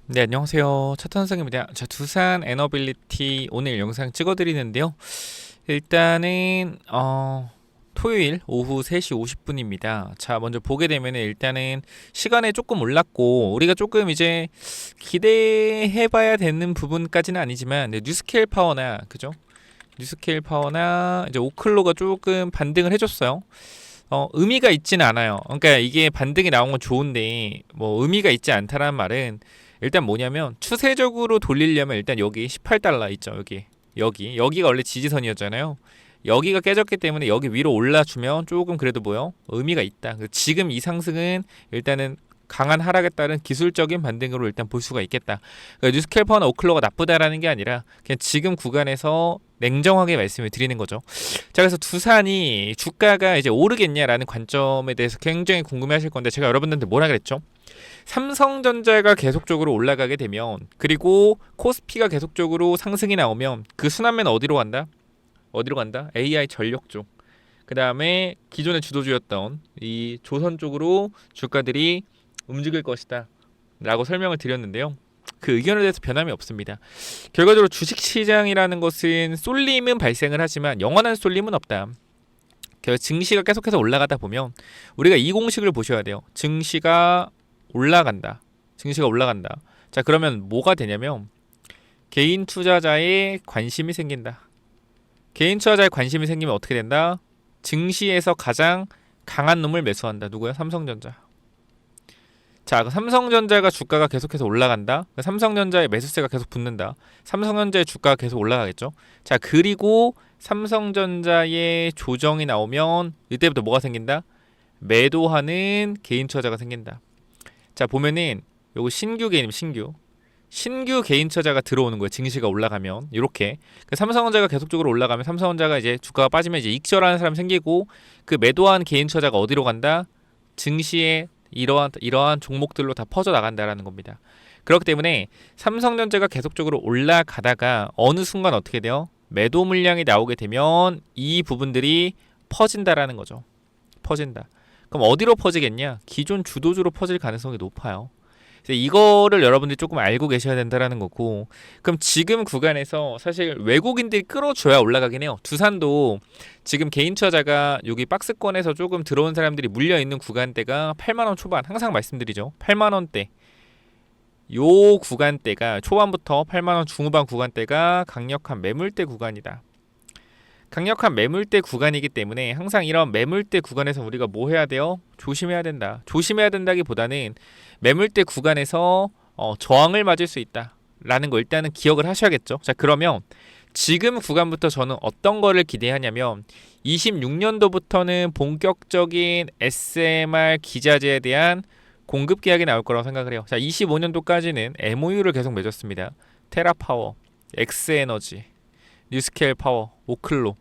네, 안녕하세요. 차탄성입니다. 자, 두산 에너빌리티 오늘 영상 찍어드리는데요. 일단은 토요일 오후 3시 50분입니다. 자, 먼저 보게 되면은 일단은 시간에 조금 올랐고 우리가 조금 이제 기대해봐야 되는 부분까지는 아니지만 뉴스케일 파워나 그죠? 뉴스케일 파워나 이제 오클로가 조금 반등을 해줬어요. 의미가 있지는 않아요. 그러니까 이게 반등이 나온 건 좋은데 뭐 의미가 있지 않다라는 말은 일단 뭐냐면 추세적으로 돌리려면 일단 여기 18달러 있죠. 여기가 원래 지지선이었잖아요. 여기가 깨졌기 때문에 여기 위로 올라주면 조금 그래도 뭐요? 의미가 있다. 지금 이 상승은 일단은 강한 하락에 따른 기술적인 반등으로 일단 볼 수가 있겠다. 그러니까 뉴스캘퍼나 오클로가 나쁘다라는 게 아니라 그냥 지금 구간에서 냉정하게 말씀을 드리는 거죠. 자, 그래서 두산이 주가가 이제 오르겠냐라는 관점에 대해서 굉장히 궁금해하실 건데 제가 여러분들한테 뭐라 그랬죠? 삼성전자가 계속적으로 올라가게 되면 그리고 코스피가 계속적으로 상승이 나오면 그 순환매는 어디로 간다? 어디로 간다? AI 전력 쪽. 그 다음에 기존의 주도주였던 이 조선 쪽으로 주가들이 움직일 것이다 라고 설명을 드렸는데요. 그 의견에 대해서 변함이 없습니다. 결과적으로 주식시장이라는 것은 쏠림은 발생을 하지만 영원한 쏠림은 없다. 증시가 계속해서 올라가다 보면 우리가 이 공식을 보셔야 돼요. 증시가 올라간다. 증시가 올라간다. 자, 그러면 뭐가 되냐면 개인 투자자의 관심이 생긴다. 개인 투자자의 관심이 생기면 어떻게 된다? 증시에서 가장 강한 놈을 매수한다. 누구야? 삼성전자. 자, 삼성전자가 주가가 계속해서 올라간다. 삼성전자의 매수세가 계속 붙는다. 삼성전자의 주가가 계속 올라가겠죠. 자, 그리고 삼성전자의 조정이 나오면 이때부터 뭐가 생긴다? 매도하는 개인 투자자가 생긴다. 자, 보면은 요거 신규 개인 신규 개인 투자자가 들어오는 거예요. 증시가 올라가면 이렇게 삼성전자가 계속적으로 올라가면 삼성전자가 이제 주가가 빠지면 이제 익절하는 사람 생기고 그 매도한 개인 투자자가 어디로 간다? 증시에 이러한 종목들로 다 퍼져 나간다라는 겁니다. 그렇기 때문에 삼성전자가 계속적으로 올라가다가 어느 순간 어떻게 돼요? 매도 물량이 나오게 되면 이 부분들이 퍼진다라는 거죠. 퍼진다. 그럼 어디로 퍼지겠냐? 기존 주도주로 퍼질 가능성이 높아요. 이거를 여러분들이 조금 알고 계셔야 된다라는 거고, 그럼 지금 구간에서 사실 외국인들이 끌어줘야 올라가긴 해요. 두산도 지금 개인 투자자가 여기 박스권에서 조금 들어온 사람들이 물려 있는 구간대가 8만 원 초반, 항상 말씀드리죠. 8만 원대. 요 구간대가 초반부터 8만 원 중후반 구간대가 강력한 매물대 구간이다. 강력한 매물대 구간이기 때문에 항상 이런 매물대 구간에서 우리가 뭐 해야 돼요? 조심해야 된다. 조심해야 된다기보다는 매물대 구간에서 저항을 맞을 수 있다 라는 거 일단은 기억을 하셔야겠죠. 자, 그러면 지금 구간부터 저는 어떤 거를 기대하냐면 26년도부터는 본격적인 SMR 기자재에 대한 공급 계약이 나올 거라고 생각을 해요. 자, 25년도까지는 MOU를 계속 맺었습니다. 테라파워, 엑스에너지, 뉴스케일 파워, 오클로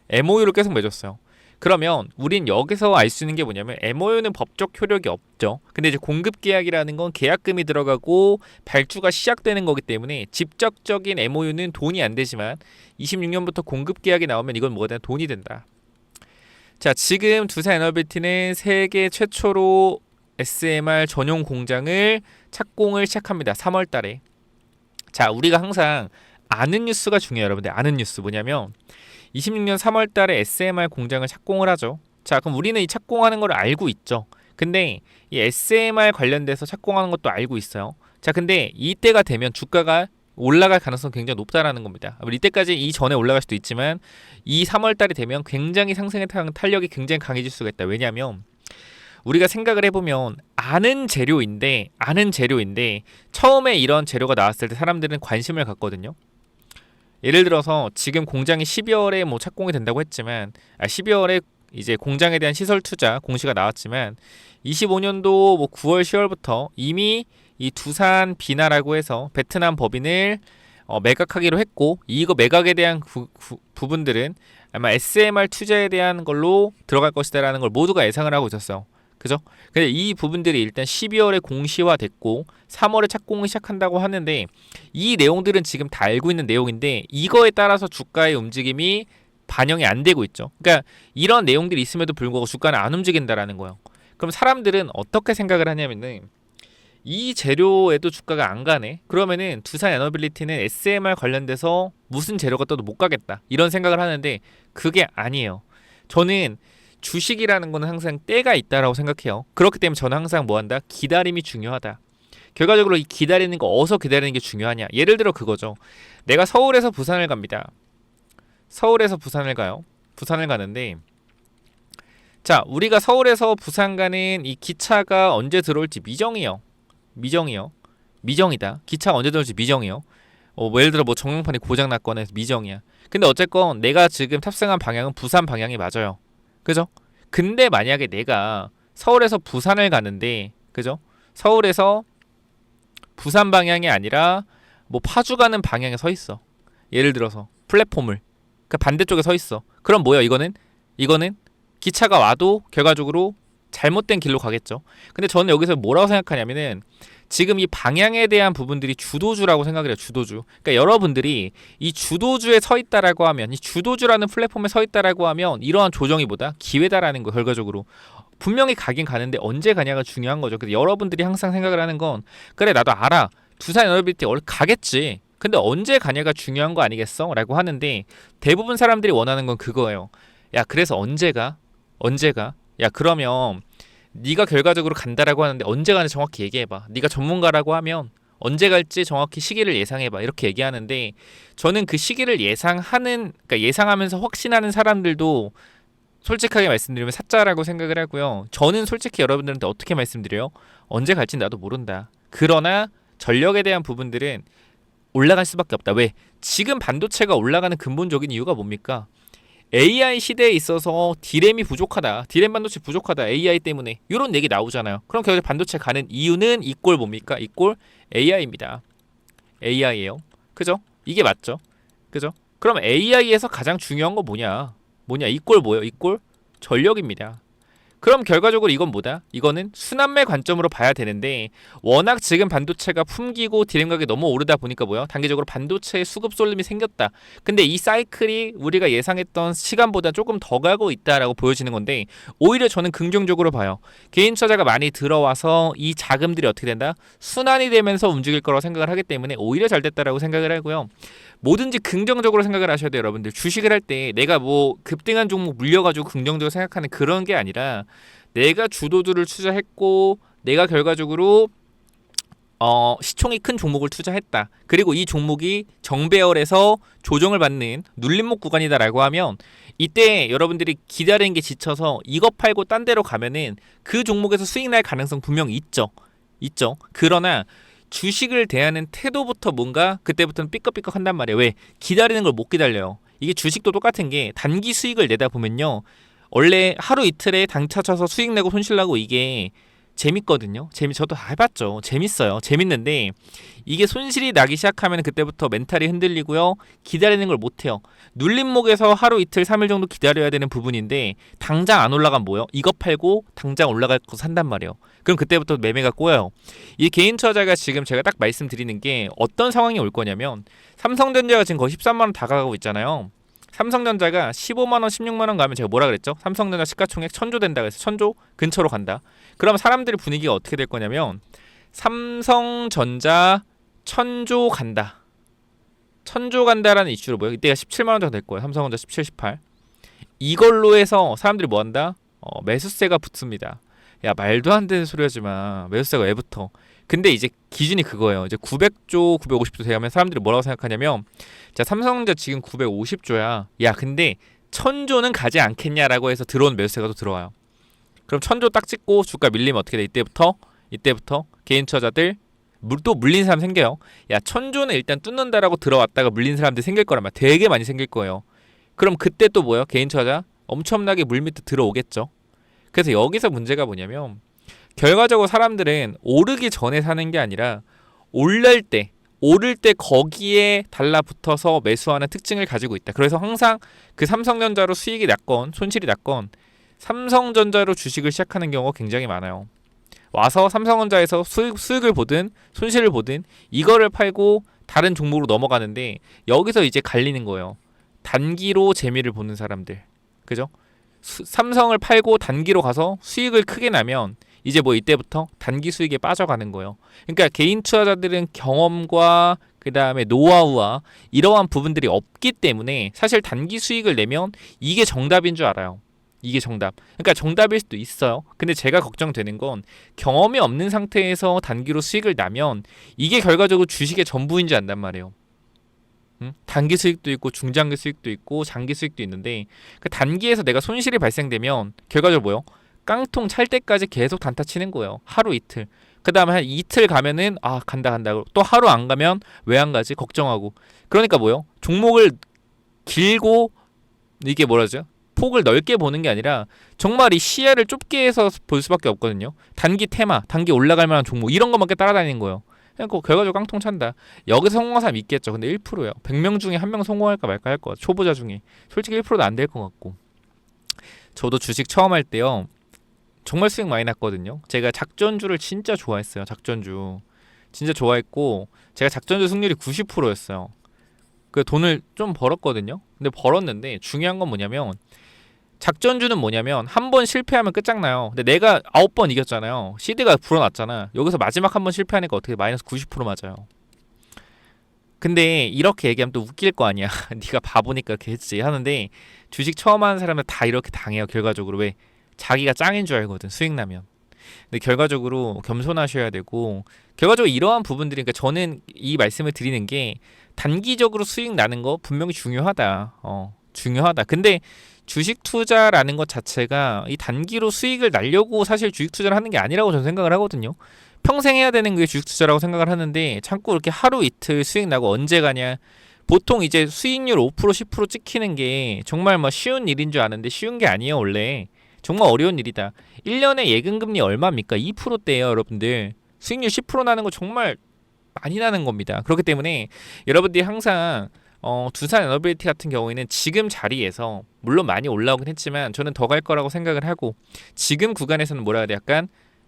MOU를 계속 맺었어요. 그러면 우린 여기서 알 수 있는 게 뭐냐면 MOU는 법적 효력이 없죠. 근데 이제 공급 계약이라는 건 계약금이 들어가고 발주가 시작되는 거기 때문에 직접적인 MOU는 돈이 안 되지만 26년부터 공급 계약이 나오면 이건 뭐가 되나 돈이 된다. 자, 지금 두산 에너빌티는 세계 최초로 SMR 전용 공장을 착공을 시작합니다. 3월 달에. 자, 우리가 항상 아는 뉴스가 중요해요, 여러분들. 아는 뉴스 뭐냐면 26년 3월 달에 SMR 공장을 착공을 하죠. 자, 그럼 우리는 이 착공하는 걸 알고 있죠. 근데 이 SMR 관련돼서 착공하는 것도 알고 있어요. 자, 근데 이때가 되면 주가가 올라갈 가능성이 굉장히 높다라는 겁니다. 이때까지 이전에 올라갈 수도 있지만 이 3월 달이 되면 굉장히 상승의 탄력이 굉장히 강해질 수가 있다. 왜냐하면 우리가 생각을 해보면 아는 재료인데 처음에 이런 재료가 나왔을 때 사람들은 관심을 갖거든요. 예를 들어서 지금 공장이 12월에 뭐 착공이 된다고 했지만 12월에 이제 공장에 대한 시설 투자 공시가 나왔지만 25년도 뭐 9월 10월부터 이미 이 두산 비나라고 해서 베트남 법인을 매각하기로 했고 이거 매각에 대한 부분들은 아마 SMR 투자에 대한 걸로 들어갈 것이다라는 걸 모두가 예상을 하고 있었어요. 그죠? 근데 이 부분들이 일단 12월에 공시화됐고 3월에 착공을 시작한다고 하는데 이 내용들은 지금 다 알고 있는 내용인데 이거에 따라서 주가의 움직임이 반영이 안 되고 있죠. 그러니까 이런 내용들이 있음에도 불구하고 주가는 안 움직인다라는 거예요. 그럼 사람들은 어떻게 생각을 하냐면은 이 재료에도 주가가 안 가네. 그러면은 두산 에너빌리티는 SMR 관련돼서 무슨 재료가 떠도 못 가겠다, 이런 생각을 하는데 그게 아니에요. 저는 주식이라는 거는 항상 때가 있다라고 생각해요. 그렇기 때문에 저는 항상 뭐 한다? 기다림이 중요하다. 결과적으로 이 기다리는 거, 어디서 기다리는 게 중요하냐? 예를 들어 그거죠. 내가 서울에서 부산을 갑니다. 서울에서 부산을 가요. 부산을 가는데, 자, 우리가 서울에서 부산 가는 이 기차가 언제 들어올지 미정이요. 미정이요. 미정이다. 기차가 언제 들어올지 미정이요. 뭐 예를 들어 뭐 전광판이 고장 났거나 해서 미정이야. 근데 어쨌건 내가 지금 탑승한 방향은 부산 방향이 맞아요. 그죠? 근데 만약에 내가 서울에서 부산을 가는데, 그죠? 서울에서 부산 방향이 아니라 뭐 파주 가는 방향에 서 있어. 예를 들어서 플랫폼을 그 반대쪽에 서 있어. 그럼 뭐야? 이거는 기차가 와도 결과적으로 잘못된 길로 가겠죠. 근데 저는 여기서 뭐라고 생각하냐면은 지금 이 방향에 대한 부분들이 주도주라고 생각을 해요. 주도주. 그러니까 여러분들이 이 주도주에 서 있다라고 하면, 이 주도주라는 플랫폼에 서 있다라고 하면 이러한 조정이 뭐다? 기회다라는 거. 결과적으로 분명히 가긴 가는데 언제 가냐가 중요한 거죠. 그래서 여러분들이 항상 생각을 하는 건, 그래 나도 알아, 두산 에너빌리티 원래 가겠지, 근데 언제 가냐가 중요한 거 아니겠어? 라고 하는데 대부분 사람들이 원하는 건 그거예요. 야, 그래서 언제 가? 언제 가? 야, 그러면 네가 결과적으로 간다라고 하는데 언제 가는지 정확히 얘기해봐. 네가 전문가라고 하면 언제 갈지 정확히 시기를 예상해봐, 이렇게 얘기하는데, 저는 그 시기를 그러니까 예상하면서 확신하는 사람들도 솔직하게 말씀드리면 사짜라고 생각을 하고요. 저는 솔직히 여러분들한테 어떻게 말씀드려요? 언제 갈지 나도 모른다. 그러나 전력에 대한 부분들은 올라갈 수밖에 없다. 왜? 지금 반도체가 올라가는 근본적인 이유가 뭡니까? AI 시대에 있어서 디램이 부족하다. 디램 반도체 부족하다. AI 때문에. 이런 얘기 나오잖아요. 그럼 결국 반도체 가는 이유는 이꼴 뭡니까? 이꼴 AI입니다. AI예요. 그죠? 이게 맞죠? 그죠? 그럼 AI에서 가장 중요한 거 뭐냐? 이꼴 뭐예요? 이꼴 전력입니다. 그럼 결과적으로 이건 뭐다? 이거는 순환매 관점으로 봐야 되는데, 워낙 지금 반도체가 품기고 디램 가격이 너무 오르다 보니까 뭐야? 단기적으로 반도체의 수급 쏠림이 생겼다. 근데 이 사이클이 우리가 예상했던 시간보다 조금 더 가고 있다라고 보여지는 건데, 오히려 저는 긍정적으로 봐요. 개인 투자자가 많이 들어와서 이 자금들이 어떻게 된다? 순환이 되면서 움직일 거라고 생각을 하기 때문에 오히려 잘 됐다라고 생각을 하고요. 뭐든지 긍정적으로 생각을 하셔야 돼요, 여러분들. 주식을 할 때 내가 뭐 급등한 종목 물려가지고 긍정적으로 생각하는 그런 게 아니라, 내가 주도주를 투자했고 내가 결과적으로 시총이 큰 종목을 투자했다, 그리고 이 종목이 정배열에서 조정을 받는 눌림목 구간이다라고 하면, 이때 여러분들이 기다리는 게 지쳐서 이거 팔고 딴 데로 가면은 그 종목에서 수익 날 가능성 분명히 있죠. 그러나 주식을 대하는 태도부터 뭔가 그때부터는 삐걱삐걱 한단 말이에요. 왜? 기다리는 걸 못 기다려요. 이게 주식도 똑같은 게, 단기 수익을 내다 보면요, 원래 하루 이틀에 당차 쳐서 수익 내고 손실 나고 이게 재밌거든요. 저도 해봤죠. 재밌어요. 재밌는데 이게 손실이 나기 시작하면 그때부터 멘탈이 흔들리고요. 기다리는 걸 못해요. 눌림목에서 하루 이틀 3일 정도 기다려야 되는 부분인데, 당장 안 올라간 뭐요? 이거 팔고 당장 올라갈 거 산단 말이에요. 그럼 그때부터 매매가 꼬여요. 이 개인 투자자가 지금 제가 딱 말씀드리는 게 어떤 상황이 올 거냐면, 삼성전자가 지금 거의 13만원 다가가고 있잖아요. 삼성전자가 15만원, 16만원 가면 제가 뭐라 그랬죠? 삼성전자 시가총액 1000조 된다 그래서 1000조 근처로 간다. 그럼 사람들의 분위기가 어떻게 될 거냐면, 삼성전자 1000조 간다. 1000조 간다라는 이슈로 뭐예요? 이때가 17만원 정도 될 거예요. 삼성전자 17, 18. 이걸로 해서 사람들이 뭐 한다? 매수세가 붙습니다. 야, 말도 안 되는 소리 하지 마. 매수세가 왜 붙어? 근데 이제 기준이 그거예요. 이제 900조, 950조 되면 사람들이 뭐라고 생각하냐면, 자, 삼성전자 지금 950조야. 야, 근데 1000조는 가지 않겠냐라고 해서 들어온 매수세가 또 들어와요. 그럼 1000조 딱 찍고 주가 밀리면 어떻게 돼? 이때부터 개인 투자자들 또 물린 사람 생겨요. 야, 1000조는 일단 뚫는다라고 들어왔다가 물린 사람들이 생길 거란 말이야. 되게 많이 생길 거예요. 그럼 그때 또 뭐예요? 개인 투자자 엄청나게 물 밑에 들어오겠죠. 그래서 여기서 문제가 뭐냐면, 결과적으로 사람들은 오르기 전에 사는 게 아니라 오를 때 거기에 달라붙어서 매수하는 특징을 가지고 있다. 그래서 항상 그 삼성전자로 수익이 났건 손실이 났건 삼성전자로 주식을 시작하는 경우가 굉장히 많아요. 와서 삼성전자에서 수익을 보든 손실을 보든 이거를 팔고 다른 종목으로 넘어가는데, 여기서 이제 갈리는 거예요. 단기로 재미를 보는 사람들, 그죠? 삼성을 팔고 단기로 가서 수익을 크게 나면 이제 뭐 이때부터 단기 수익에 빠져가는 거예요. 그러니까 개인 투자자들은 경험과 그 다음에 노하우와 이러한 부분들이 없기 때문에 사실 단기 수익을 내면 이게 정답인 줄 알아요. 이게 정답. 그러니까 정답일 수도 있어요. 근데 제가 걱정되는 건 경험이 없는 상태에서 단기로 수익을 나면 이게 결과적으로 주식의 전부인 줄 안단 말이에요. 단기 수익도 있고 중장기 수익도 있고 장기 수익도 있는데 그 단기에서 내가 손실이 발생되면 결과적으로 뭐요? 깡통 찰 때까지 계속 단타 치는 거예요. 하루 이틀. 그 다음에 한 이틀 가면은 아 간다 또 하루 안 가면 왜 안 가지 걱정하고. 그러니까 뭐요? 종목을 길고 이게 뭐라죠? 폭을 넓게 보는 게 아니라 정말 이 시야를 좁게 해서 볼 수밖에 없거든요. 단기 테마, 단기 올라갈 만한 종목 이런 것밖에 따라다니는 거예요. 그러니까 결과적으로 깡통 찬다. 여기서 성공한 사람 있겠죠. 근데 1%예요. 100명 중에 1명 성공할까 말까 할 것 같아. 초보자 중에. 솔직히 1%도 안 될 것 같고. 저도 주식 처음 할 때요. 정말 수익 많이 났거든요. 제가 작전주를 진짜 좋아했어요. 작전주. 진짜 좋아했고 제가 작전주 승률이 90%였어요. 그 돈을 좀 벌었거든요. 근데 벌었는데 중요한 건 뭐냐면 작전주는 뭐냐면 한 번 실패하면 끝장나요. 근데 내가 9번 이겼잖아요. 시드가 불어났잖아. 여기서 마지막 한 번 실패하니까 어떻게 마이너스 90% 맞아요. 근데 이렇게 얘기하면 또 웃길 거 아니야. 네가 바보니까 그렇게 했지 하는데 주식 처음 하는 사람은 다 이렇게 당해요. 결과적으로. 왜? 자기가 짱인 줄 알거든. 수익 나면. 근데 결과적으로 겸손하셔야 되고 결과적으로 이러한 부분들이 그러니까 저는 이 말씀을 드리는 게 단기적으로 수익 나는 거 분명히 중요하다. 중요하다. 근데 주식 투자라는 것 자체가 이 단기로 수익을 날려고 사실 주식 투자를 하는 게 아니라고 저는 생각을 하거든요. 평생 해야 되는 게 주식 투자라고 생각을 하는데 자꾸 이렇게 하루 이틀 수익 나고 언제 가냐. 보통 이제 수익률 5% 10% 찍히는 게 정말 뭐 쉬운 일인 줄 아는데 쉬운 게 아니에요 원래. 정말 어려운 일이다. 1년에 예금금리 얼마입니까? 2%대예요 여러분들. 수익률 10% 나는 거 정말 많이 나는 겁니다. 그렇기 때문에 여러분들이 항상 두산 에너빌리티 같은 경우에는 지금 자리에서 물론 많이 올라오긴 했지만 저는 더 갈 거라고 생각을 하고 지금 구간에서는 뭐라 해야 돼?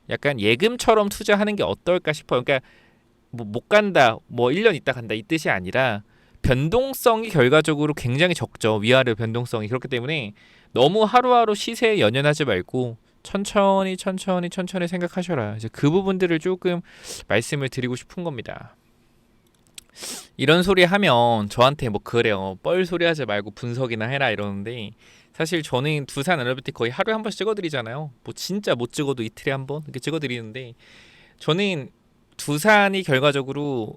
약간 예금처럼 투자하는 게 어떨까 싶어요. 그러니까 뭐 못 간다, 뭐 1년 있다 간다 이 뜻이 아니라 변동성이 결과적으로 굉장히 적죠. 위아래 변동성이. 그렇기 때문에 너무 하루하루 시세에 연연하지 말고 천천히 생각하셔라. 이제 그 부분들을 조금 말씀을 드리고 싶은 겁니다. 이런 소리 하면 저한테 뭐 그래요. 뻘 소리 하지 말고 분석이나 해라 이러는데 사실 저는 두산 에너비티 거의 하루에 한 번씩 찍어드리잖아요. 뭐 진짜 못 찍어도 이틀에 한 번 이렇게 찍어드리는데 저는 두산이 결과적으로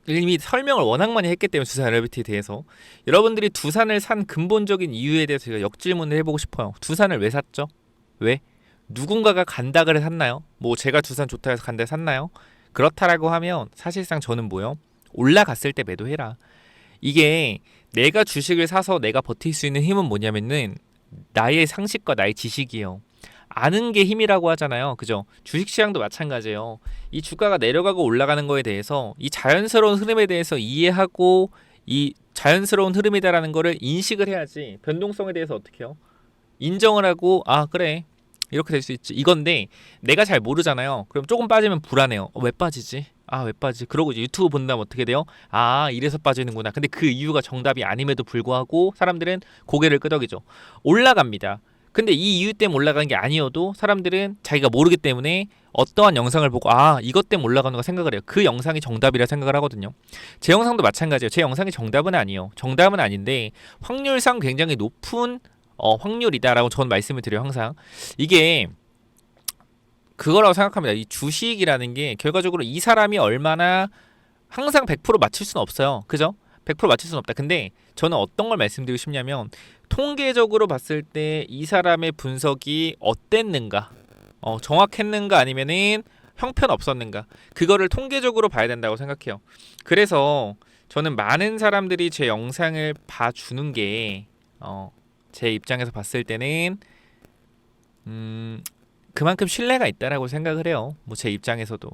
이미 설명을 워낙 많이 했기 때문에 두산 에너비티에 대해서 여러분들이 두산을 산 근본적인 이유에 대해서 제가 역질문을 해보고 싶어요. 두산을 왜 샀죠? 왜? 누군가가 간다 그래 샀나요? 뭐 제가 두산 좋다 해서 간다 샀나요? 그렇다라고 하면 사실상 저는 뭐요? 올라갔을 때 매도해라. 이게 내가 주식을 사서 내가 버틸 수 있는 힘은 뭐냐면은 나의 상식과 나의 지식이에요. 아는 게 힘이라고 하잖아요. 그죠? 주식시장도 마찬가지예요. 이 주가가 내려가고 올라가는 거에 대해서 이 자연스러운 흐름에 대해서 이해하고 이 자연스러운 흐름이다라는 거를 인식을 해야지 변동성에 대해서 어떻게 해요? 인정을 하고 아 그래 이렇게 될 수 있지 이건데 내가 잘 모르잖아요. 그럼 조금 빠지면 불안해요. 왜 빠지지? 아 왜 빠지? 그러고 이제 유튜브 본다면 어떻게 돼요? 아 이래서 빠지는구나. 근데 그 이유가 정답이 아님에도 불구하고 사람들은 고개를 끄덕이죠. 올라갑니다. 근데 이 이유 때문에 올라가는 게 아니어도 사람들은 자기가 모르기 때문에 어떠한 영상을 보고 아 이것 때문에 올라가는 거 생각을 해요. 그 영상이 정답이라 생각을 하거든요. 제 영상도 마찬가지예요. 제 영상이 정답은 아니에요. 정답은 아닌데 확률상 굉장히 높은 확률이다라고 저는 말씀을 드려요. 항상 이게 그거라고 생각합니다. 이 주식이라는 게 결과적으로 이 사람이 얼마나 항상 100% 맞출 수는 없어요. 그죠? 100% 맞출 수는 없다. 근데 저는 어떤 걸 말씀드리고 싶냐면 통계적으로 봤을 때 이 사람의 분석이 어땠는가, 정확했는가 아니면은 형편없었는가 그거를 통계적으로 봐야 된다고 생각해요. 그래서 저는 많은 사람들이 제 영상을 봐주는 게 제 입장에서 봤을 때는 그만큼 신뢰가 있다라고 생각을 해요. 뭐 제 입장에서도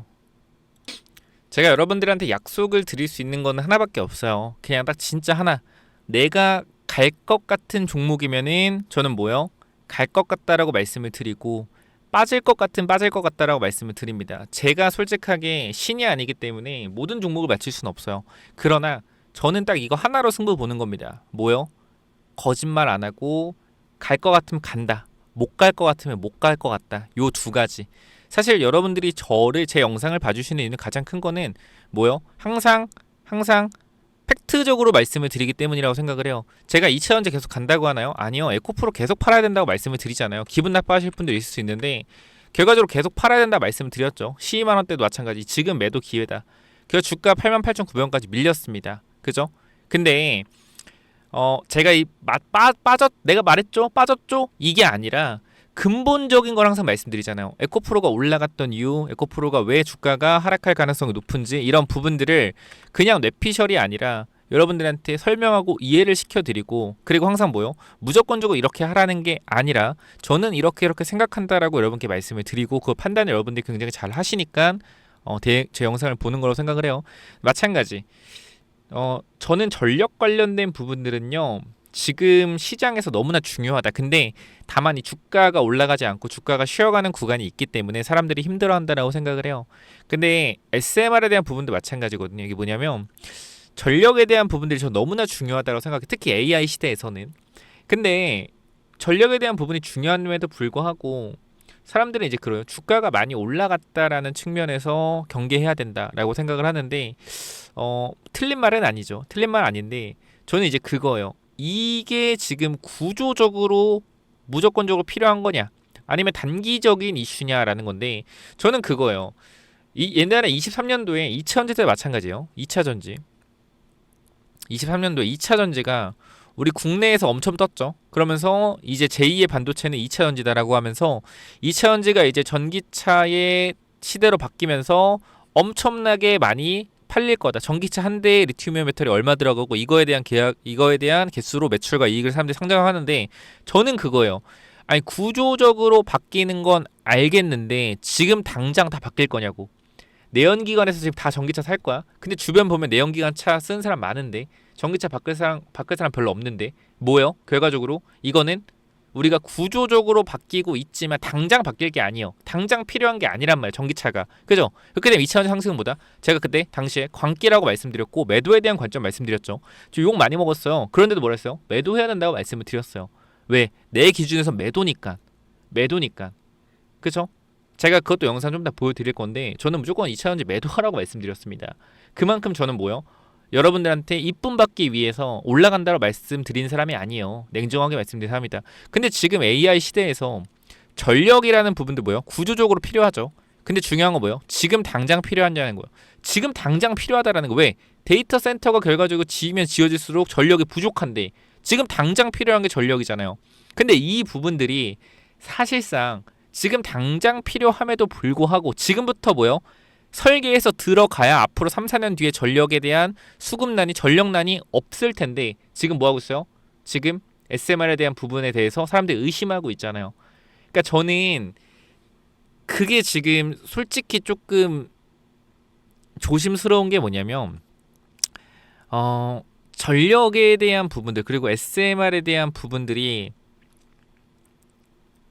제가 여러분들한테 약속을 드릴 수 있는 건 하나밖에 없어요. 그냥 딱 진짜 하나. 내가 갈 것 같은 종목이면은 저는 뭐요? 갈 것 같다라고 말씀을 드리고 빠질 것 같다라고 말씀을 드립니다. 제가 솔직하게 신이 아니기 때문에 모든 종목을 맞출 수는 없어요. 그러나 저는 딱 이거 하나로 승부 보는 겁니다. 뭐요? 거짓말 안 하고 갈 것 같으면 간다. 못 갈 것 같으면 못 갈 것 같다. 요 두 가지. 사실 여러분들이 제 영상을 봐주시는 이유는 가장 큰 거는 뭐요? 항상 팩트적으로 말씀을 드리기 때문이라고 생각을 해요. 제가 2차전지 계속 간다고 하나요? 아니요. 에코프로 계속 팔아야 된다고 말씀을 드리잖아요. 기분 나빠하실 분들 있을 수 있는데 결과적으로 계속 팔아야 된다 말씀을 드렸죠. 12만 원대도 마찬가지. 지금 매도 기회다. 그래서 주가 88,900원까지 밀렸습니다. 그죠? 근데 제가 내가 말했죠? 빠졌죠? 이게 아니라 근본적인 걸 항상 말씀드리잖아요. 에코프로가 올라갔던 이유, 에코프로가 왜 주가가 하락할 가능성이 높은지 이런 부분들을 그냥 뇌피셜이 아니라 여러분들한테 설명하고 이해를 시켜드리고, 그리고 항상 뭐요? 무조건적으로 이렇게 하라는 게 아니라 저는 이렇게 생각한다라고 여러분께 말씀을 드리고 그 판단을 여러분들이 굉장히 잘 하시니까 제 영상을 보는 거라고 생각을 해요. 마찬가지. 저는 전력 관련된 부분들은요, 지금 시장에서 너무나 중요하다. 근데 다만 이 주가가 올라가지 않고 주가가 쉬어가는 구간이 있기 때문에 사람들이 힘들어한다라고 생각을 해요. 근데 SMR에 대한 부분도 마찬가지거든요. 이게 뭐냐면 전력에 대한 부분들이 저 너무나 중요하다고 생각해요. 특히 AI 시대에서는. 근데 전력에 대한 부분이 중요함에도 불구하고 사람들은 이제 그래요. 주가가 많이 올라갔다라는 측면에서 경계해야 된다라고 생각을 하는데 틀린 말은 아니죠. 틀린 말 아닌데 저는 이제 그거예요. 이게 지금 구조적으로 무조건적으로 필요한 거냐 아니면 단기적인 이슈냐라는 건데 저는 그거예요. 옛날에 23년도에 2차전지 때 마찬가지예요. 2차전지 23년도에 2차전지가 우리 국내에서 엄청 떴죠. 그러면서 이제 제2의 반도체는 2차전지다라고 하면서 2차전지가 이제 전기차의 시대로 바뀌면서 엄청나게 많이 팔릴 거다. 전기차 한 대에 리튬이온 배터리 얼마 들어가고 이거에 대한 개수로 매출과 이익을 사람들이 상정하는데 저는 그거예요. 아니 구조적으로 바뀌는 건 알겠는데 지금 당장 다 바뀔 거냐고. 내연기관에서 지금 다 전기차 살 거야. 근데 주변 보면 내연기관 차 쓰는 사람 많은데 전기차 바꿀 사람 별로 없는데 뭐예요? 결과적으로 이거는 우리가 구조적으로 바뀌고 있지만 당장 바뀔 게 아니에요. 당장 필요한 게 아니란 말이에요. 전기차가. 그죠? 그렇게 되면 2차전지 상승은 뭐다? 제가 그때 당시에 광기라고 말씀드렸고 매도에 대한 관점 말씀드렸죠. 저 욕 많이 먹었어요. 그런데도 뭐라 했어요? 매도해야 된다고 말씀을 드렸어요. 왜? 내 기준에서 매도니까. 그죠? 제가 그것도 영상 좀 더 보여드릴 건데 저는 무조건 2차전지 매도하라고 말씀드렸습니다. 그만큼 저는 뭐요? 여러분들한테 이쁨 받기 위해서 올라간다고 말씀드린 사람이 아니에요. 냉정하게 말씀드린 사람이다. 근데 지금 AI 시대에서 전력이라는 부분도 뭐예요? 구조적으로 필요하죠. 근데 중요한 거 뭐예요? 지금 당장 필요하냐는 거예요. 지금 당장 필요하다라는 거. 왜? 데이터 센터가 결과적으로 지으면 지어질수록 전력이 부족한데 지금 당장 필요한 게 전력이잖아요. 근데 이 부분들이 사실상 지금 당장 필요함에도 불구하고 지금부터 뭐예요? 설계해서 들어가야 앞으로 3, 4년 뒤에 전력에 대한 수급난이 전력난이 없을 텐데 지금 뭐 하고 있어요? 지금 SMR에 대한 부분에 대해서 사람들이 의심하고 있잖아요. 그러니까 저는 그게 지금 솔직히 조금 조심스러운 게 뭐냐면 전력에 대한 부분들 그리고 SMR에 대한 부분들이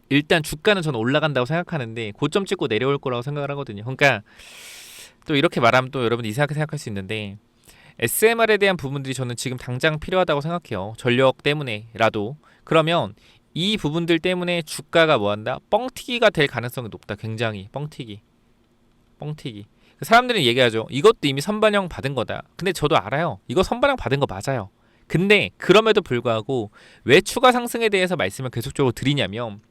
일단 주가는 저는 올라간다고 생각하는데 고점 찍고 내려올 거라고 생각을 하거든요. 그러니까 또 이렇게 말하면 또 여러분 이상하게 생각할 수 있는데 SMR에 대한 부분들이 저는 지금 당장 필요하다고 생각해요. 전력 때문에라도. 그러면 이 부분들 때문에 주가가 뭐한다? 뻥튀기가 될 가능성이 높다. 굉장히 뻥튀기. 사람들은 얘기하죠. 이것도 이미 선반영 받은 거다. 근데 저도 알아요. 이거 선반영 받은 거 맞아요. 근데 그럼에도 불구하고 왜 추가 상승에 대해서 말씀을 계속적으로 드리냐면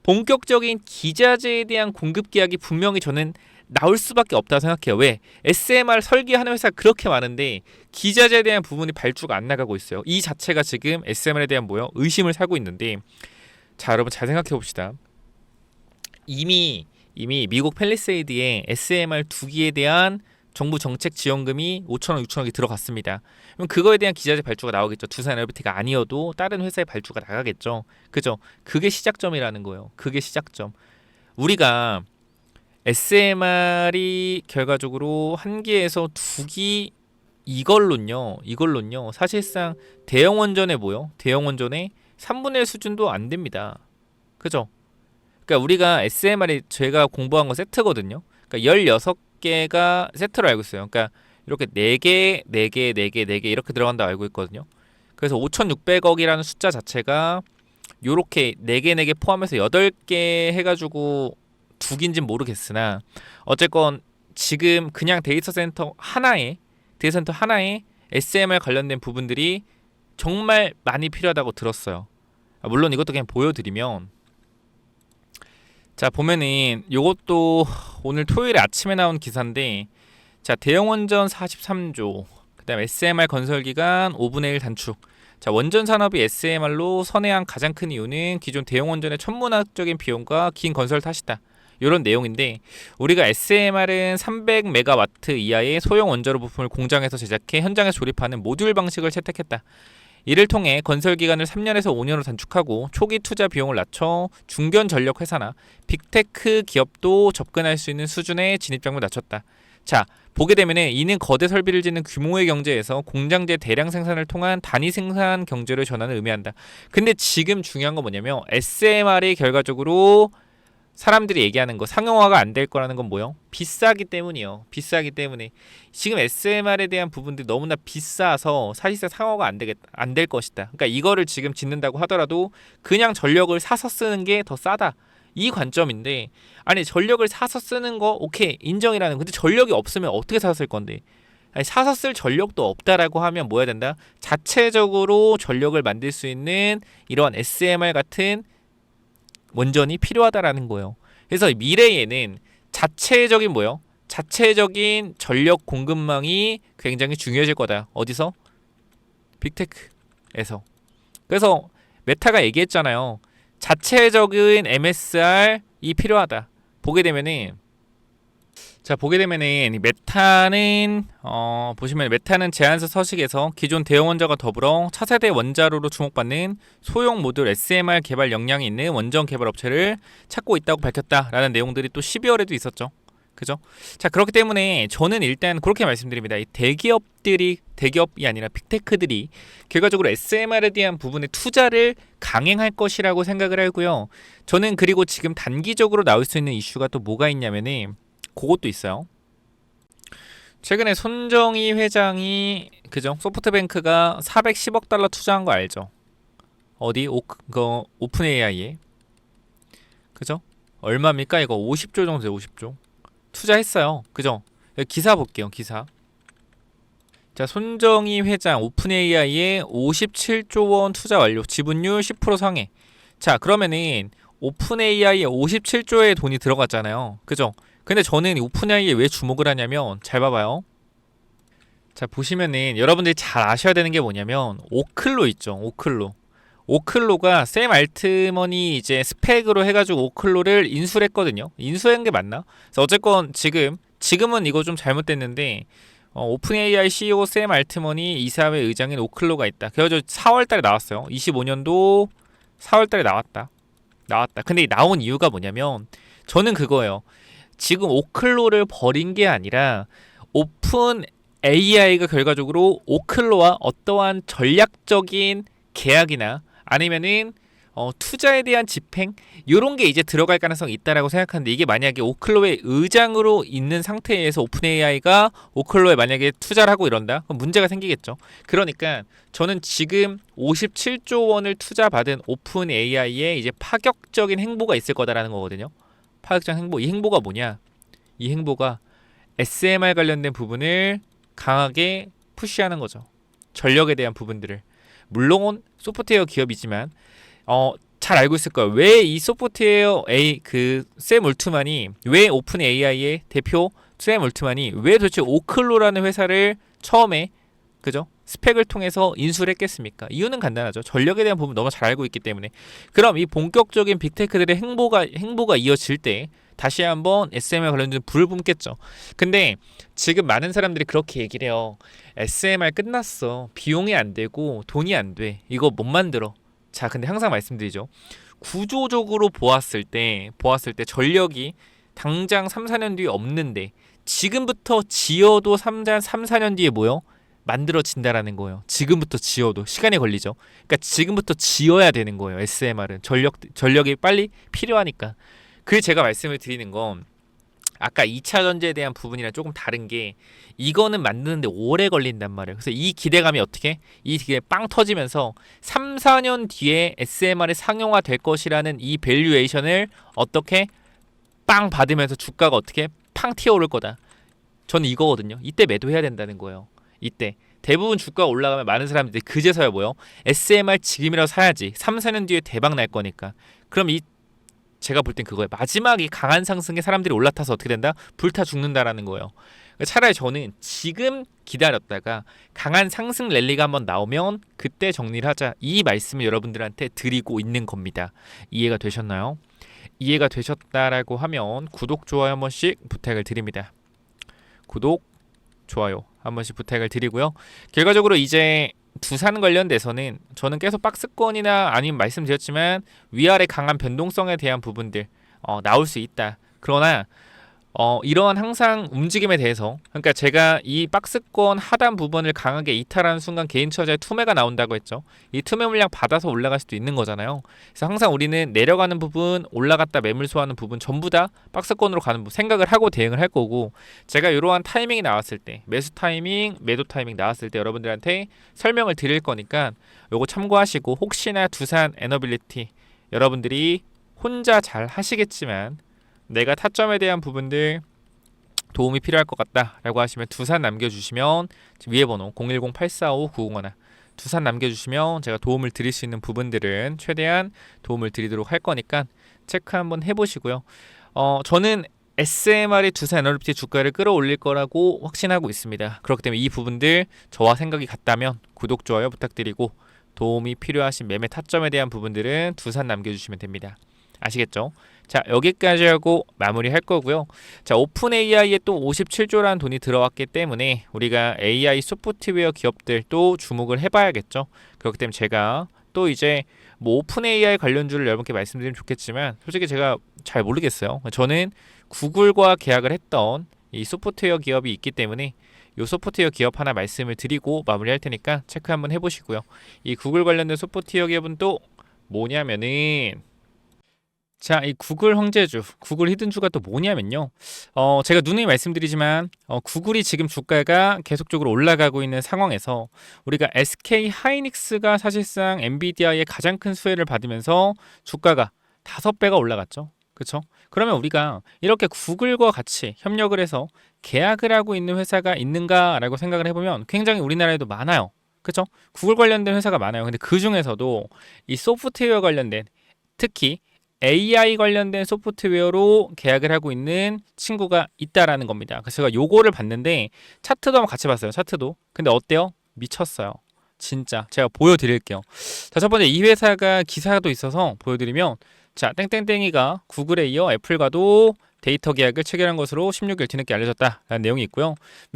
본격적인 기자재에 대한 공급 계약이 분명히 저는 나올 수밖에 없다고 생각해요. 왜? SMR 설계하는 회사가 그렇게 많은데 기자재에 대한 부분이 발주가 안 나가고 있어요. 이 자체가 지금 SMR에 대한 뭐요? 의심을 사고 있는데 자 여러분 잘 생각해 봅시다. 이미 미국 팰리세이드에 SMR 2기에 대한 정부 정책 지원금이 5천억, 6천억이 들어갔습니다. 그럼 그거에 대한 기자재 발주가 나오겠죠. 두산 에너비티가 아니어도 다른 회사의 발주가 나가겠죠. 그죠? 그게 시작점이라는 거예요. 그게 시작점. 우리가 SMR이 결과적으로 1기에서 2기 이걸로는요. 사실상 대형 원전에 대형 원전의 3분의 1 수준도 안 됩니다. 그죠? 그러니까 우리가 SMR이 제가 공부한 건 세트거든요. 그러니까 16개가 세트로 알고 있어요. 그러니까 이렇게 4개 이렇게 들어간다고 알고 있거든요. 그래서 5,600억이라는 숫자 자체가 요렇게 4개 포함해서 8개 해가지고 두 개인지는 모르겠으나 어쨌건 지금 그냥 데이터 센터 하나에 SMR 관련된 부분들이 정말 많이 필요하다고 들었어요. 물론 이것도 그냥 보여드리면, 자 보면은 요것도 오늘 토요일 아침에 나온 기사인데, 자 대형 원전 43조, 그 다음 SMR 건설 기간 5분의 1 단축. 자 원전 산업이 SMR로 선회한 가장 큰 이유는 기존 대형 원전의 천문학적인 비용과 긴 건설 탓이다. 이런 내용인데, 우리가 SMR은 300메가와트 이하의 소형 원자로 부품을 공장에서 제작해 현장에서 조립하는 모듈 방식을 채택했다. 이를 통해 건설 기간을 3년에서 5년으로 단축하고 초기 투자 비용을 낮춰 중견 전력 회사나 빅테크 기업도 접근할 수 있는 수준의 진입장벽을 낮췄다. 자, 보게 되면은 이는 거대 설비를 짓는 규모의 경제에서 공장제 대량 생산을 통한 단위 생산 경제를 전환을 의미한다. 근데 지금 중요한 건 뭐냐면 SMR이 결과적으로 사람들이 얘기하는 거 상용화가 안 될 거라는 건 뭐요? 비싸기 때문이요. 비싸기 때문에 지금 SMR에 대한 부분들이 너무나 비싸서 사실상 상용화가 안 될 것이다. 그러니까 이거를 지금 짓는다고 하더라도 그냥 전력을 사서 쓰는 게 더 싸다. 이 관점인데, 아니 전력을 사서 쓰는 거 오케이 인정이라는. 근데 전력이 없으면 어떻게 사서 쓸 건데? 아니, 사서 쓸 전력도 없다라고 하면 뭐 해야 된다? 자체적으로 전력을 만들 수 있는 이러한 SMR 같은 원전이 필요하다라는 거예요. 그래서 미래에는 자체적인 뭐요? 자체적인 전력 공급망이 굉장히 중요해질 거다. 어디서? 빅테크에서. 그래서 메타가 얘기했잖아요. 자체적인 MSR이 필요하다. 보게 되면은 메타는 보시면 메타는 제안서 서식에서 기존 대형 원자와 더불어 차세대 원자로로 주목받는 소형 모듈 SMR 개발 역량이 있는 원전 개발 업체를 찾고 있다고 밝혔다라는 내용들이 또 12월에도 있었죠. 그죠? 자, 그렇기 때문에 저는 일단 그렇게 말씀드립니다. 이 대기업이 아니라 빅테크들이 결과적으로 SMR에 대한 부분에 투자를 강행할 것이라고 생각을 하고요. 저는 그리고 지금 단기적으로 나올 수 있는 이슈가 또 뭐가 있냐면은 그것도 있어요. 최근에 손정희 회장이 그죠? 소프트뱅크가 410억 달러 투자한 거 알죠? 어디? 오픈 AI에. 그죠? 얼마입니까? 이거 50조 정도 돼요. 50조. 투자했어요. 그죠? 기사 볼게요. 기사. 자, 손정희 회장 오픈 AI에 57조 원 투자 완료. 지분율 10% 상회. 자, 그러면은 오픈 AI에 57조의 돈이 들어갔잖아요. 그죠? 근데 저는 오픈 AI에 왜 주목을 하냐면, 잘 봐봐요. 자, 보시면은 여러분들이 잘 아셔야 되는 게 뭐냐면 오클로 있죠. 오클로가 샘 알트먼이 이제 스펙으로 해가지고 오클로를 인수를 했거든요. 인수한 게 맞나? 그래서 어쨌건 지금은 이거 좀 잘못됐는데, 오픈 AI CEO 샘 알트먼이 이사회 의장인 오클로가 있다. 그래가지고 4월달에 나왔어요. 25년도 4월달에 나왔다. 근데 나온 이유가 뭐냐면 저는 그거예요. 지금 오클로를 버린 게 아니라 오픈 AI가 결과적으로 오클로와 어떠한 전략적인 계약이나 아니면은 투자에 대한 집행 이런 게 이제 들어갈 가능성이 있다라고 생각하는데, 이게 만약에 오클로의 의장으로 있는 상태에서 오픈 AI가 오클로에 만약에 투자를 하고 이런다? 그럼 문제가 생기겠죠. 그러니까 저는 지금 57조 원을 투자받은 오픈 AI에 이제 파격적인 행보가 있을 거다라는 거거든요. 파격적인 행보. 이 행보가 뭐냐? 이 행보가 SMR 관련된 부분을 강하게 푸시하는 거죠. 전력에 대한 부분들을. 물론 소프트웨어 기업이지만 잘 알고 있을 거예요. 왜 이 소프트웨어 샘 올트만이, 왜 오픈 AI의 대표 샘 올트만이 왜 도대체 오클로라는 회사를 처음에 그죠? 스펙을 통해서 인수를 했겠습니까? 이유는 간단하죠. 전력에 대한 부분 너무 잘 알고 있기 때문에. 그럼 이 본격적인 빅테크들의 행보가 이어질 때 다시 한번 SMR 관련된 불을 뿜겠죠. 근데 지금 많은 사람들이 그렇게 얘기를 해요. SMR 끝났어. 비용이 안 되고 돈이 안 돼. 이거 못 만들어. 자, 근데 항상 말씀드리죠. 구조적으로 보았을 때 전력이 당장 3, 4년 뒤에 없는데 지금부터 지어도 3, 4년 뒤에 뭐요? 만들어진다라는 거예요. 지금부터 지어도 시간이 걸리죠. 그러니까 지금부터 지어야 되는 거예요. SMR은 전력이 빨리 필요하니까. 그래서 제가 말씀을 드리는 건 아까 2차 전지에 대한 부분이랑 조금 다른 게, 이거는 만드는데 오래 걸린단 말이에요. 그래서 이 기대감이 이 기대 빵 터지면서 3, 4년 뒤에 SMR이 상용화 될 것이라는 이 밸류에이션을 어떻게 빵 받으면서 주가가 어떻게 팡 튀어오를 거다. 저는 이거거든요. 이때 매도해야 된다는 거예요. 이때 대부분 주가가 올라가면 많은 사람들이 그제서야 뭐요? SMR 지금이라도 사야지. 3, 4년 뒤에 대박 날 거니까. 그럼 이 제가 볼 땐 그거예요. 마지막 이 강한 상승에 사람들이 올라타서 어떻게 된다? 불타 죽는다라는 거예요. 차라리 저는 지금 기다렸다가 강한 상승 랠리가 한번 나오면 그때 정리를 하자. 이 말씀을 여러분들한테 드리고 있는 겁니다. 이해가 되셨나요? 이해가 되셨다라고 하면 구독, 좋아요 한 번씩 부탁을 드립니다. 구독, 좋아요 한 번씩 부탁을 드리고요. 결과적으로 이제 두산 관련돼서는 저는 계속 박스권이나 아니면 말씀드렸지만 위아래 강한 변동성에 대한 부분들 나올 수 있다. 그러나 이러한 항상 움직임에 대해서 그러니까 제가 이 박스권 하단 부분을 강하게 이탈하는 순간 개인 투자자의 투매가 나온다고 했죠. 이 투매 물량 받아서 올라갈 수도 있는 거잖아요. 그래서 항상 우리는 내려가는 부분, 올라갔다 매물 소화하는 부분 전부 다 박스권으로 가는 부분 생각을 하고 대응을 할 거고 제가 이러한 타이밍이 나왔을 때 매수 타이밍, 매도 타이밍 나왔을 때 여러분들한테 설명을 드릴 거니까 요거 참고하시고 혹시나 두산 에너빌리티 여러분들이 혼자 잘 하시겠지만 내가 타점에 대한 부분들 도움이 필요할 것 같다라고 하시면 두산 남겨주시면 위에 번호 010-845-9051 두산 남겨주시면 제가 도움을 드릴 수 있는 부분들은 최대한 도움을 드리도록 할 거니까 체크 한번 해보시고요. 저는 SMR이 두산 에너빌리티 주가를 끌어올릴 거라고 확신하고 있습니다. 그렇기 때문에 이 부분들 저와 생각이 같다면 구독, 좋아요 부탁드리고 도움이 필요하신 매매 타점에 대한 부분들은 두산 남겨주시면 됩니다. 아시겠죠? 자, 여기까지 하고 마무리할 거고요. 자, 오픈 AI에 또 57조라는 돈이 들어왔기 때문에 우리가 AI 소프트웨어 기업들도 주목을 해봐야겠죠. 그렇기 때문에 제가 또 이제 뭐 오픈 AI 관련주를 여러분께 말씀드리면 좋겠지만 솔직히 제가 잘 모르겠어요. 저는 구글과 계약을 했던 이 소프트웨어 기업이 있기 때문에 이 소프트웨어 기업 하나 말씀을 드리고 마무리할 테니까 체크 한번 해보시고요. 이 구글 관련된 소프트웨어 기업은 또 뭐냐면은 자, 이 구글 황제주, 구글 히든주가 또 뭐냐면요. 제가 누누이 말씀드리지만 구글이 지금 주가가 계속적으로 올라가고 있는 상황에서 우리가 SK 하이닉스가 사실상 엔비디아의 가장 큰 수혜를 받으면서 주가가 5배가 올라갔죠. 그렇죠? 그러면 우리가 이렇게 구글과 같이 협력을 해서 계약을 하고 있는 회사가 있는가라고 생각을 해보면 굉장히 우리나라에도 많아요. 그렇죠? 구글 관련된 회사가 많아요. 근데 그 중에서도 이 소프트웨어 관련된 특히 AI 관련된 소프트웨어로 계약을 하고 있는 친구가 있다라는 겁니다. 그래서 제가 요거를 봤는데 차트도 한번 같이 봤어요. 차트도. 근데 어때요? 미쳤어요. 진짜. 제가 보여드릴게요. 자, 첫 번째 이 회사가 기사도 있어서 보여드리면 자, 땡땡땡이가 구글에 이어 애플과도 데이터 계약을 체결한 것으로 16일 뒤늦게 알려졌다라는 내용이 있고요.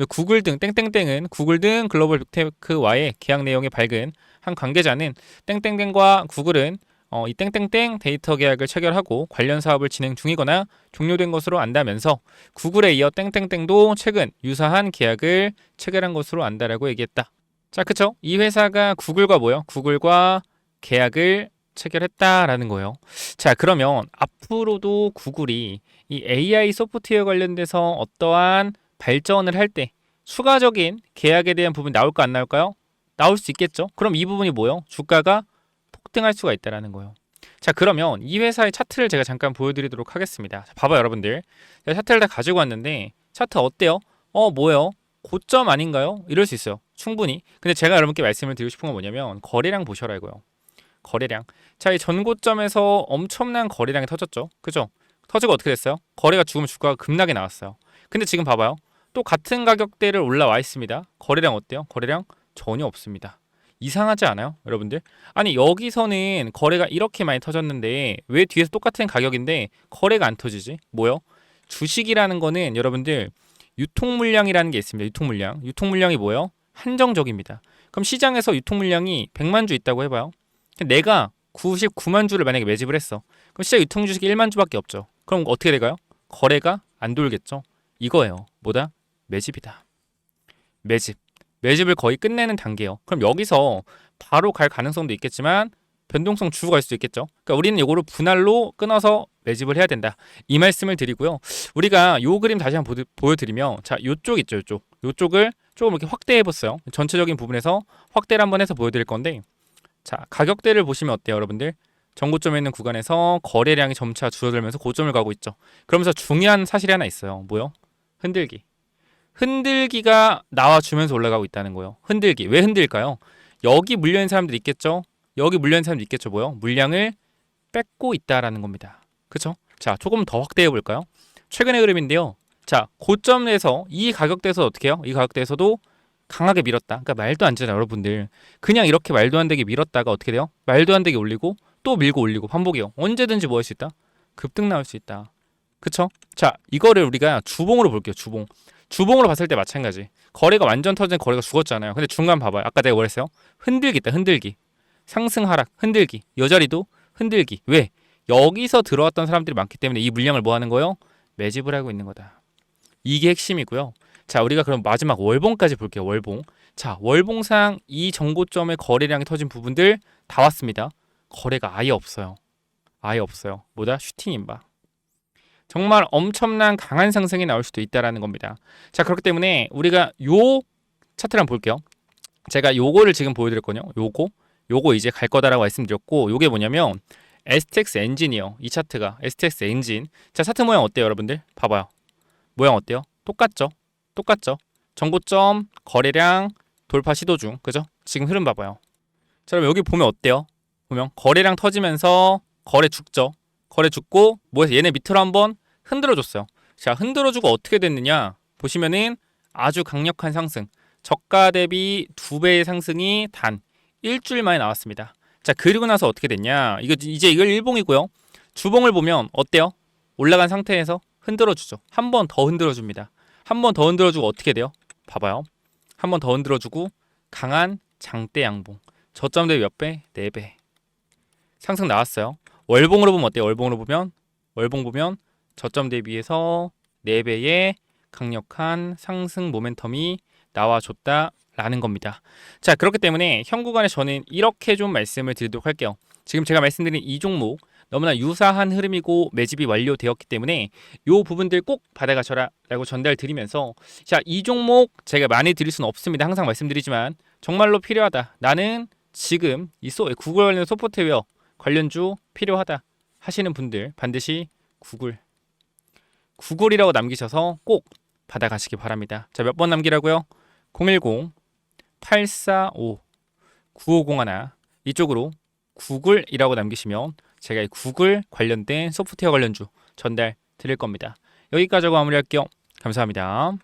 구글 등 땡땡땡은 구글 등 글로벌 빅테크와의 계약 내용이 밝은 한 관계자는 땡땡땡과 구글은 이 땡땡땡 데이터 계약을 체결하고 관련 사업을 진행 중이거나 종료된 것으로 안다면서 구글에 이어 땡땡땡도 최근 유사한 계약을 체결한 것으로 안다라고 얘기했다. 자, 그쵸? 이 회사가 구글과 뭐요? 구글과 계약을 체결했다라는 거예요. 자, 그러면 앞으로도 구글이 이 AI 소프트웨어 관련돼서 어떠한 발전을 할 때 추가적인 계약에 대한 부분이 나올까 안 나올까요? 나올 수 있겠죠. 그럼 이 부분이 뭐요? 주가가 폭등할 수가 있다라는 거예요. 자, 그러면 이 회사의 차트를 제가 잠깐 보여드리도록 하겠습니다. 자, 봐봐요, 여러분들. 제가 차트를 다 가지고 왔는데 차트 어때요? 뭐예요? 고점 아닌가요? 이럴 수 있어요. 충분히. 근데 제가 여러분께 말씀을 드리고 싶은 건 뭐냐면 거래량 보셔라고요. 거래량. 자, 이 전고점에서 엄청난 거래량이 터졌죠. 그죠? 터지고 어떻게 됐어요? 거래가 죽으면 주가가 급락이 나왔어요. 근데 지금 봐봐요. 또 같은 가격대를 올라와 있습니다. 거래량 어때요? 거래량 전혀 없습니다. 이상하지 않아요? 여러분들? 아니 여기서는 거래가 이렇게 많이 터졌는데 왜 뒤에서 똑같은 가격인데 거래가 안 터지지? 뭐요? 주식이라는 거는 여러분들 유통물량이라는 게 있습니다. 유통물량. 유통물량이 뭐예요? 한정적입니다. 그럼 시장에서 유통물량이 100만 주 있다고 해봐요. 내가 99만 주를 만약에 매집을 했어. 그럼 시장 유통주식이 1만 주밖에 없죠. 그럼 어떻게 될까요? 거래가 안 돌겠죠. 이거예요. 뭐다? 매집이다. 매집. 매집을 거의 끝내는 단계예요. 그럼 여기서 바로 갈 가능성도 있겠지만 변동성 주고 갈 수도 있겠죠. 그러니까 우리는 이거를 분할로 끊어서 매집을 해야 된다. 이 말씀을 드리고요. 우리가 요 그림 다시 한번 보여드리면 자, 요쪽 있죠. 요쪽을 조금 이렇게 확대해 봤어요. 전체적인 부분에서 확대를 한번 해서 보여드릴 건데 자, 가격대를 보시면 어때요, 여러분들? 전고점에 있는 구간에서 거래량이 점차 줄어들면서 고점을 가고 있죠. 그러면서 중요한 사실이 하나 있어요. 뭐요? 흔들기. 흔들기가 나와주면서 올라가고 있다는 거예요. 흔들기. 왜 흔들까요? 여기 물려있는 사람들이 있겠죠? 여기 물려있는 사람들이 있겠죠? 뭐요? 물량을 뺏고 있다라는 겁니다. 그쵸? 자, 조금 더 확대해 볼까요? 최근의 흐름인데요. 자, 고점에서 이 가격대에서 어떻게 해요? 이 가격대에서도 강하게 밀었다. 그러니까 말도 안 되잖아요, 여러분들. 그냥 이렇게 말도 안 되게 밀었다가 어떻게 돼요? 말도 안 되게 올리고 또 밀고 올리고 반복이요. 언제든지 뭐 할 수 있다? 급등 나올 수 있다. 그쵸? 자, 이거를 우리가 주봉으로 볼게요. 주봉. 주봉으로 봤을 때 마찬가지. 거래가 완전 터진 거래가 죽었잖아요. 근데 중간 봐봐요. 아까 내가 뭐랬어요? 흔들기 있다. 흔들기. 상승 하락. 흔들기. 여 자리도 흔들기. 왜? 여기서 들어왔던 사람들이 많기 때문에 이 물량을 뭐 하는 거예요? 매집을 하고 있는 거다. 이게 핵심이고요. 자, 우리가 그럼 마지막 월봉까지 볼게요. 월봉. 자, 월봉상 이 정고점의 거래량이 터진 부분들 다 왔습니다. 거래가 아예 없어요. 아예 없어요. 뭐다? 슈팅 임박. 정말 엄청난 강한 상승이 나올 수도 있다라는 겁니다. 자, 그렇기 때문에 우리가 요 차트를 한번 볼게요. 제가 요거를 지금 보여드렸거든요. 요거 이제 갈 거다라고 말씀드렸고, 요게 뭐냐면 STX 엔진이요. 이 차트가 STX 엔진. 자, 차트 모양 어때요, 여러분들? 봐봐요. 모양 어때요? 똑같죠? 똑같죠? 전고점, 거래량, 돌파 시도 중. 그죠? 지금 흐름 봐봐요. 자, 그럼 여기 보면 어때요? 보면 거래량 터지면서 거래 죽죠. 거래 죽고 뭐해서 얘네 밑으로 한번 흔들어줬어요. 자, 흔들어주고 어떻게 됐느냐? 보시면은 아주 강력한 상승. 저가 대비 2배의 상승이 단 일주일 만에 나왔습니다. 자, 그리고 나서 어떻게 됐냐? 이제 이걸 일봉이고요. 주봉을 보면 어때요? 올라간 상태에서 흔들어주죠. 한 번 더 흔들어줍니다. 한 번 더 흔들어주고 어떻게 돼요? 봐봐요. 한 번 더 흔들어주고 강한 장대 양봉. 저점 대비 몇 배? 4배. 상승 나왔어요. 월봉으로 보면 어때요? 월봉 보면 저점 대비해서 4배의 강력한 상승 모멘텀이 나와줬다라는 겁니다. 자, 그렇기 때문에 현 구간에 저는 이렇게 좀 말씀을 드리도록 할게요. 지금 제가 말씀드린 이 종목 너무나 유사한 흐름이고 매집이 완료되었기 때문에 이 부분들 꼭 받아가셔라 라고 전달드리면서, 자, 이 종목 제가 많이 드릴 수는 없습니다. 항상 말씀드리지만 정말로 필요하다. 나는 지금 이 구글 관련 소프트웨어 관련주 필요하다 하시는 분들 반드시 구글이라고 남기셔서 꼭 받아가시기 바랍니다. 자, 몇 번 남기라고요? 010-845-9501 이쪽으로 구글이라고 남기시면 제가 이 구글 관련된 소프트웨어 관련주 전달 드릴 겁니다. 여기까지 하고 마무리할게요. 감사합니다.